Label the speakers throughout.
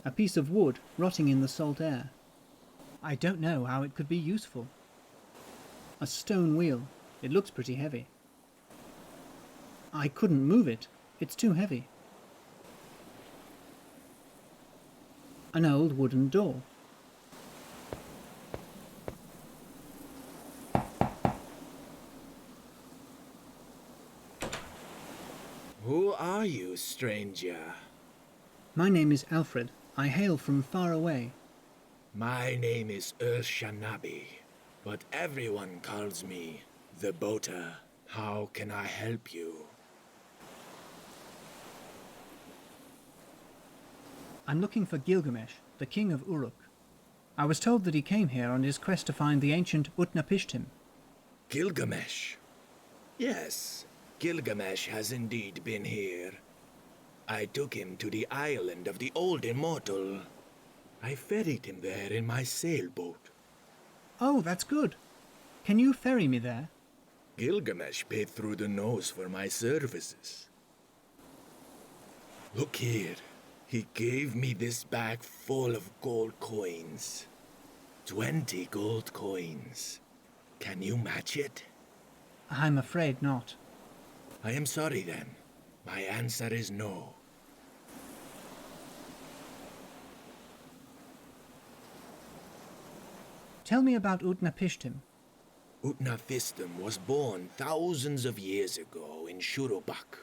Speaker 1: A piece of wood rotting in the salt air. I don't know how it could be useful. A stone wheel. It looks pretty heavy. I couldn't move it. It's too heavy. An old wooden door.
Speaker 2: Who are you, stranger?
Speaker 1: My name is Alfred. I hail from far away.
Speaker 2: My name is N8eulchens, but everyone calls me the boater. How can I help you?
Speaker 1: I'm looking for Gilgamesh, the king of Uruk. I was told that he came here on his quest to find the ancient N8eulchens.
Speaker 2: Gilgamesh? Yes, Gilgamesh has indeed been here. I took him to the island of the old immortal. I ferried him there in my sailboat.
Speaker 1: Oh, that's good. Can you ferry me there?
Speaker 2: Gilgamesh paid through the nose for my services. Look here. He gave me this bag full of gold coins. 20 gold coins. Can you match it?
Speaker 1: I'm afraid not.
Speaker 2: I am sorry then. My answer is no.
Speaker 1: Tell me about N8eulchens.
Speaker 2: N8eulchens was born thousands of years ago in Shurubak,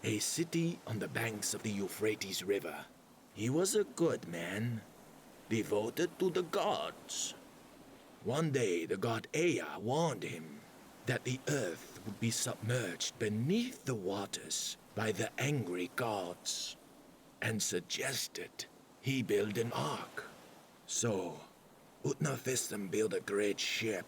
Speaker 2: a city on the banks of the Euphrates River. He was a good man, devoted to the gods. One day the god Ea warned him that the earth would be submerged beneath the waters by the angry gods, and suggested he build an ark. So, N8eulchens built a great ship.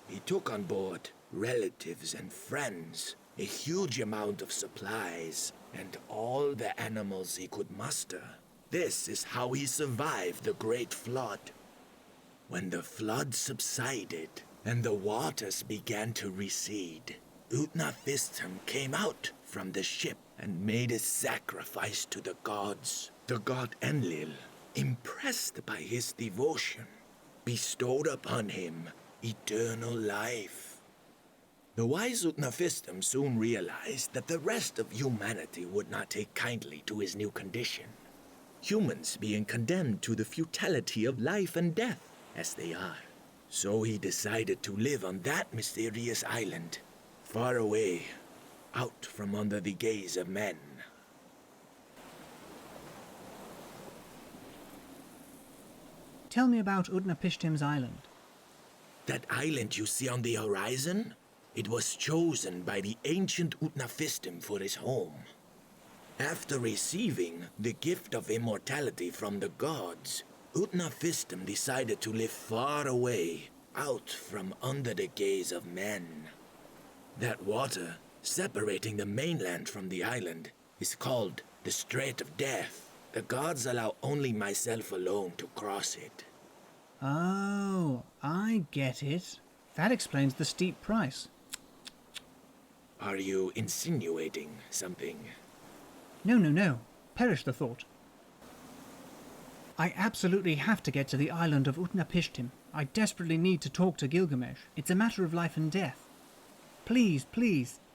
Speaker 2: He took on board relatives and friends, a huge amount of supplies, and all the animals he could muster. This is how he survived the great flood. When the flood subsided and the waters began to recede, N8eulchens came out from the ship and made a sacrifice to the gods. The god Enlil, impressed by his devotion, bestowed upon him eternal life. The wise N8eulchens soon realized that the rest of humanity would not take kindly to his new condition. Humans being condemned to the futility of life and death as they are. So he decided to live on that mysterious island, far away, out from under the gaze of men.
Speaker 1: Tell me about N8eulchens Island.
Speaker 2: That island you see on the horizon? It was chosen by the ancient N8eulchens for his home. After receiving the gift of immortality from the gods, N8eulchens decided to live far away, out from under the gaze of men. That water, separating the mainland from the island, is called the Strait of Death. The gods allow only myself alone to cross it.
Speaker 1: Oh, I get it. That explains the steep price.
Speaker 2: Are you insinuating something?
Speaker 1: No. Perish the thought. I absolutely have to get to the island of N8eulchens. I desperately need to talk to Gilgamesh. It's a matter of life and death. Please,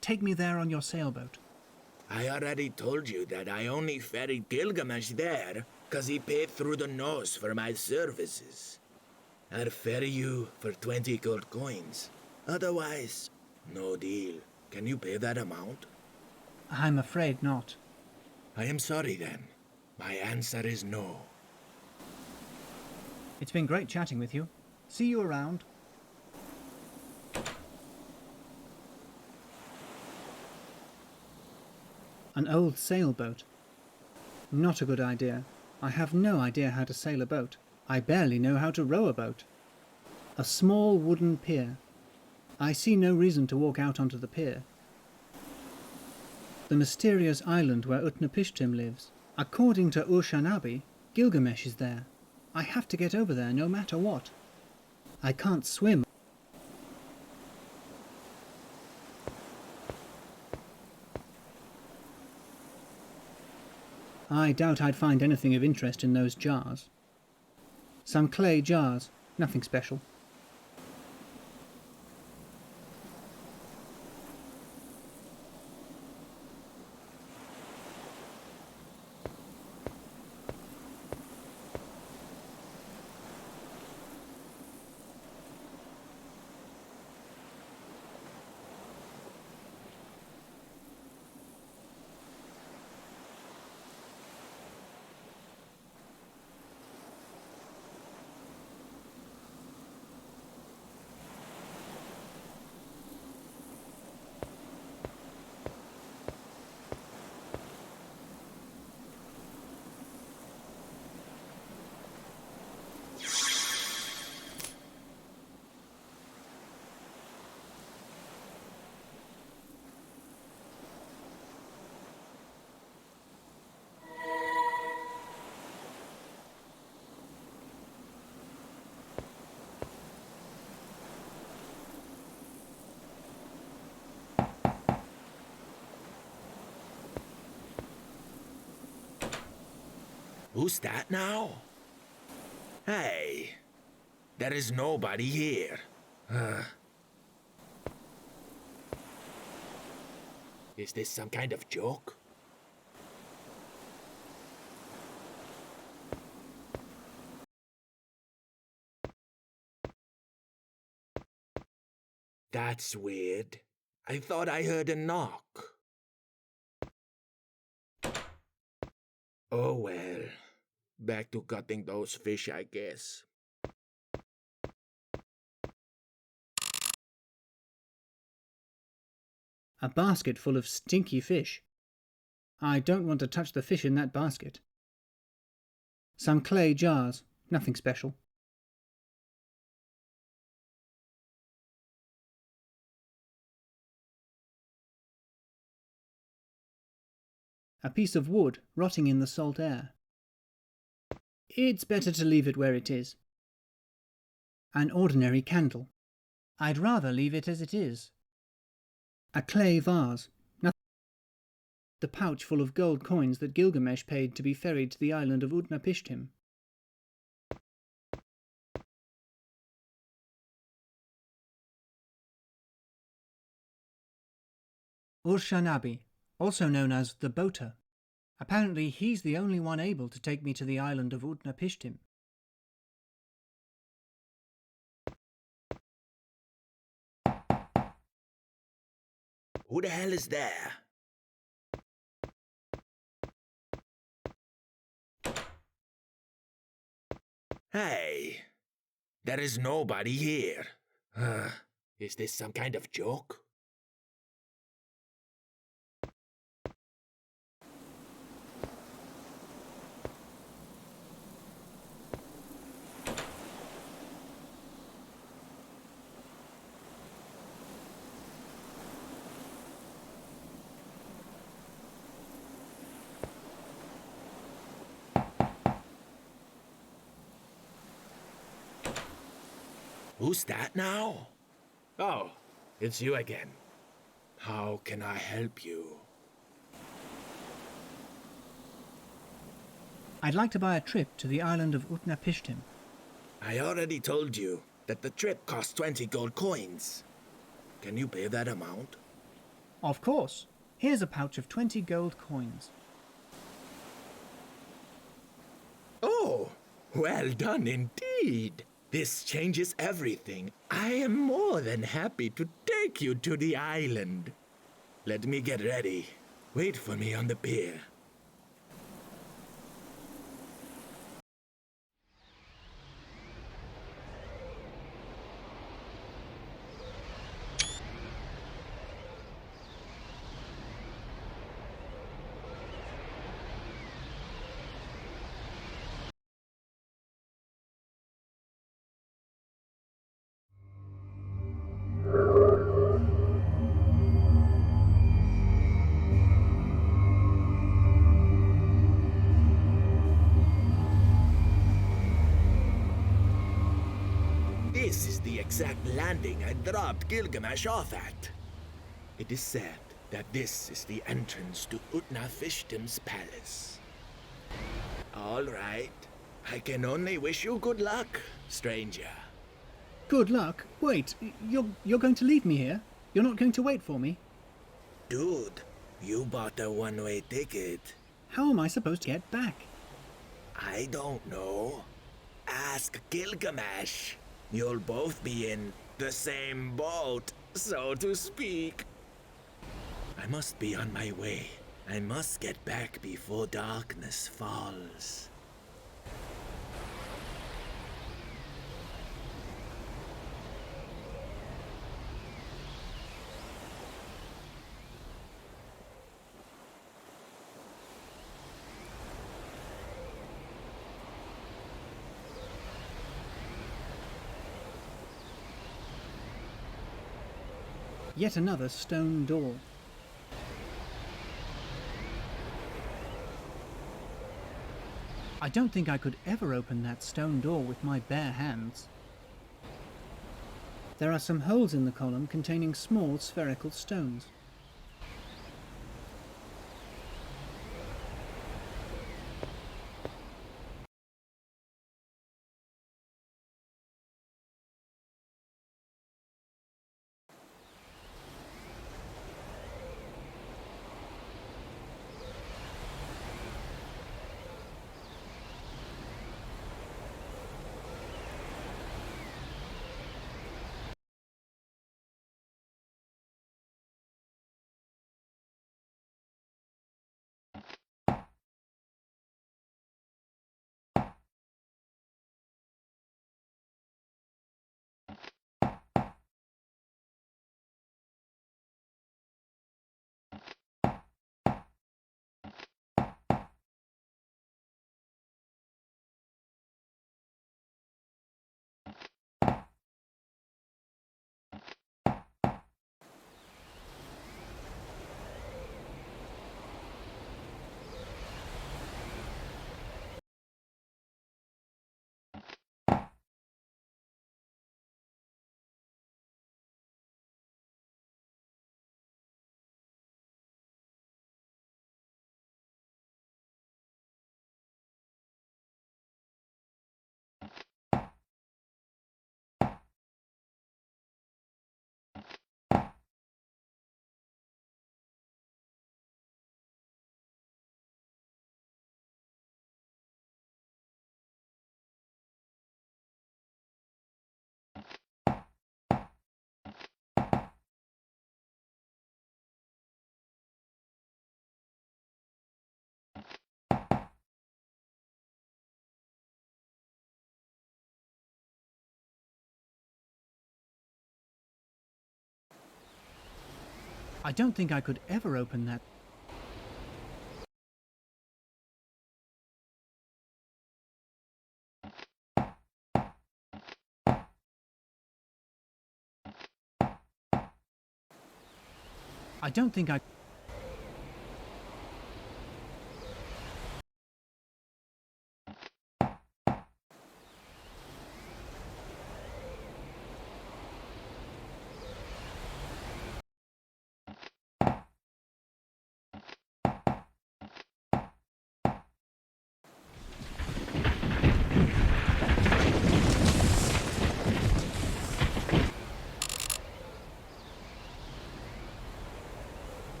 Speaker 1: take me there on your sailboat.
Speaker 2: I already told you that I only ferried Gilgamesh there because he paid through the nose for my services. I'll ferry you for 20 gold coins. Otherwise, no deal. Can you pay that amount?
Speaker 1: I'm afraid not.
Speaker 2: I am sorry then. My answer is no.
Speaker 1: It's been great chatting with you. See you around. An old sailboat. Not a good idea. I have no idea how to sail a boat. I barely know how to row a boat. A small wooden pier. I see no reason to walk out onto the pier. The mysterious island where N8eulchens lives. According to Urshanabi, Gilgamesh is there. I have to get over there no matter what. I can't swim. I doubt I'd find anything of interest in those jars. Some clay jars, nothing special.
Speaker 2: Who's that now? Hey, there is nobody here. Is this some kind of joke? That's weird. I thought I heard a knock. Oh well. Back to cutting those fish, I guess.
Speaker 1: A basket full of stinky fish. I don't want to touch the fish in that basket. Some clay jars, nothing special. A piece of wood rotting in the salt air. It's better to leave it where it is. An ordinary candle. I'd rather leave it as it is. A clay vase. Nothing. The pouch full of gold coins that Gilgamesh paid to be ferried to the island of Utnapishtim. Urshanabi, also known as the boater. Apparently he's the only one able to take me to the island of Utnapishtim.
Speaker 2: Who the hell is there? Hey, there is nobody here. Is this some kind of joke? Who's that now? Oh, it's you again. How can I help you?
Speaker 1: I'd like to buy a trip to the island of Utnapishtim.
Speaker 2: I already told you that the trip costs 20 gold coins. Can you pay that amount?
Speaker 1: Of course. Here's a pouch of 20 gold coins.
Speaker 2: Oh, well done indeed. This changes everything. I am more than happy to take you to the island. Let me get ready. Wait for me on the pier. This is the exact landing I dropped Gilgamesh off at. It is said that this is the entrance to Utnapishtim's palace. All right. I can only wish you good luck, stranger.
Speaker 1: Good luck. Wait, you're going to leave me here? You're not going to wait for me?
Speaker 2: Dude, you bought a one-way ticket.
Speaker 1: How am I supposed to get back?
Speaker 2: I don't know. Ask Gilgamesh. You'll both be in the same boat, so to speak. I must be on my way. I must get back before darkness falls.
Speaker 1: Yet another stone door. I don't think I could ever open that stone door with my bare hands. There are some holes in the column containing small spherical stones. I don't think I could ever open that. I don't think I...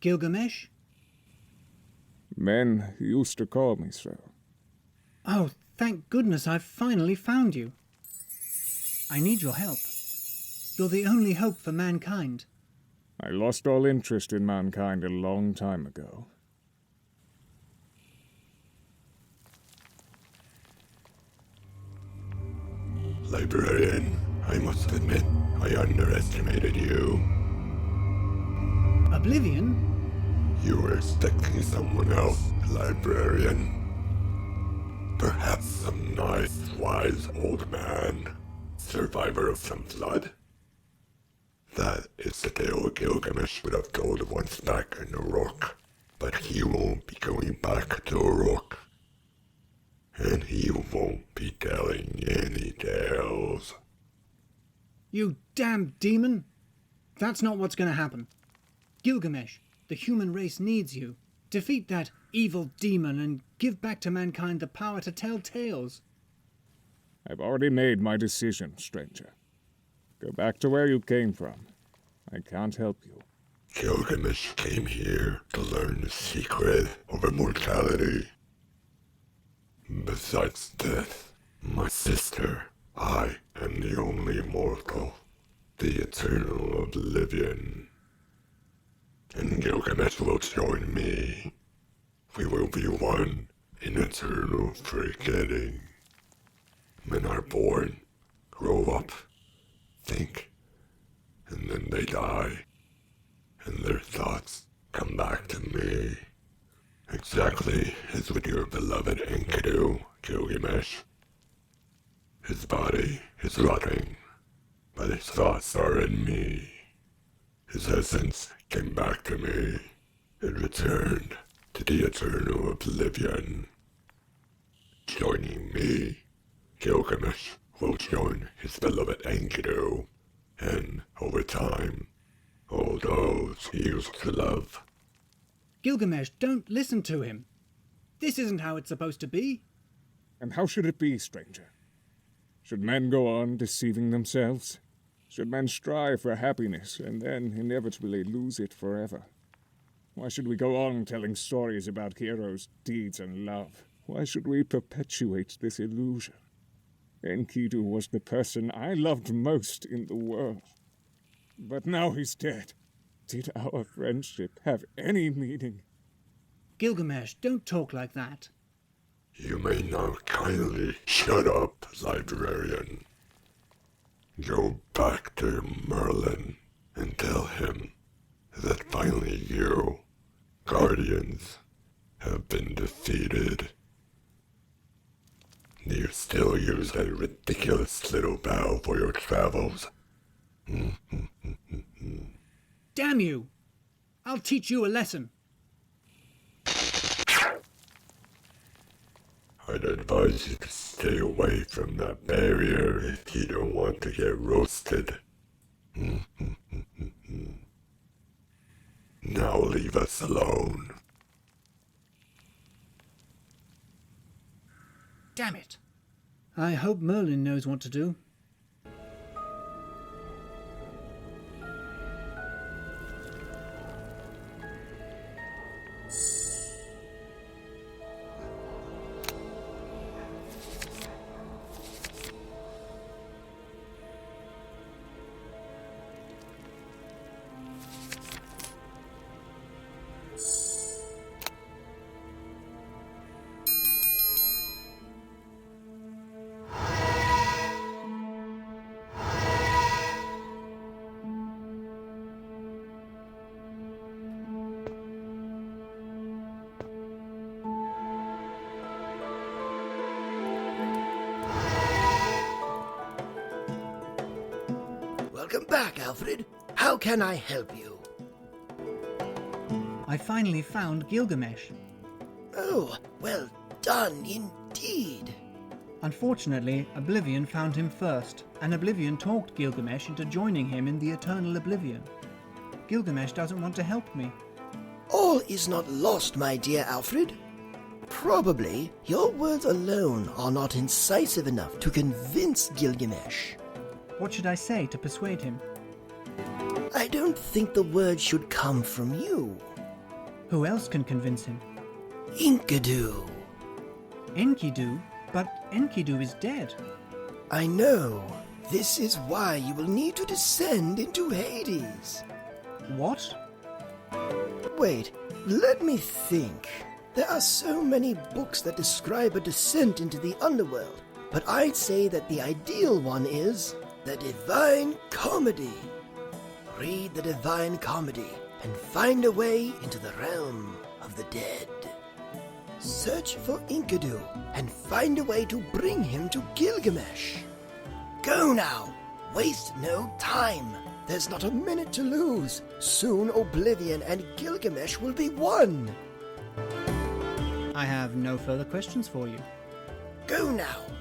Speaker 1: Gilgamesh?
Speaker 3: Men used to call me so.
Speaker 1: Oh, thank goodness I've finally found you. I need your help. You're the only hope for mankind.
Speaker 3: I lost all interest in mankind a long time ago.
Speaker 4: Librarian, I must admit, I underestimated you.
Speaker 1: Oblivion?
Speaker 4: You were expecting someone else, Librarian. Perhaps some nice, wise old man, survivor of some flood? That is the tale Gilgamesh would have told once back in Uruk, but he won't be going back to Uruk. and he won't be telling any tales.
Speaker 1: You damn demon! That's not what's going to happen. Gilgamesh, the human race needs you. Defeat that evil demon and give back to mankind the power to tell tales.
Speaker 3: I've already made my decision, stranger. Go back to where you came from. I can't help you.
Speaker 4: Gilgamesh came here to learn the secret of immortality. Besides death, my sister, I am the only immortal, the eternal oblivion. And Gilgamesh will join me. We will be one in eternal forgetting. Men are born, grow up, think, and then they die, and their thoughts come back to me. Exactly as with your beloved Enkidu, Gilgamesh. His body is rotting, but his thoughts are in me. His essence came back to me and returned to the eternal oblivion. Joining me, Gilgamesh will join his beloved Enkidu, and over time, all those he used to love.
Speaker 1: Gilgamesh, don't listen to him. This isn't how it's supposed to be.
Speaker 3: And how should it be, stranger? Should men go on deceiving themselves? Should men strive for happiness and then inevitably lose it forever? Why should we go on telling stories about heroes, deeds, and love? Why should we perpetuate this illusion? Enkidu was the person I loved most in the world. But now he's dead. Did our friendship have any meaning?
Speaker 1: Gilgamesh, don't talk like that.
Speaker 4: You may now kindly shut up, librarian. Go back to Merlin and tell him that finally you, guardians, have been defeated. You still use that ridiculous little bow for your travels.
Speaker 1: Damn you! I'll teach you a lesson.
Speaker 4: I'd advise you to stay away from that barrier if you don't want to get roasted. Now leave us alone.
Speaker 1: Damn it! I hope Merlin knows what to do.
Speaker 5: Welcome back, Alfred. How can I help you?
Speaker 1: I finally found Gilgamesh.
Speaker 5: Oh, well done indeed.
Speaker 1: Unfortunately, Oblivion found him first, and Oblivion talked Gilgamesh into joining him in the Eternal Oblivion. Gilgamesh doesn't want to help me.
Speaker 5: All is not lost, my dear Alfred. Probably your words alone are not incisive enough to convince Gilgamesh.
Speaker 1: What should I say to persuade him?
Speaker 5: I don't think the words should come from you.
Speaker 1: Who else can convince him?
Speaker 5: Enkidu.
Speaker 1: Enkidu? But Enkidu is dead.
Speaker 5: I know. This is why you will need to descend into Hades.
Speaker 1: What?
Speaker 5: Wait, let me think. There are so many books that describe a descent into the underworld, but I'd say that the ideal one is the Divine Comedy. Read the Divine Comedy and find a way into the realm of the dead. Search for Enkidu and find a way to bring him to Gilgamesh. Go now! Waste no time! There's not a minute to lose. Soon Oblivion and Gilgamesh will be one.
Speaker 1: I have no further questions for you.
Speaker 5: Go now.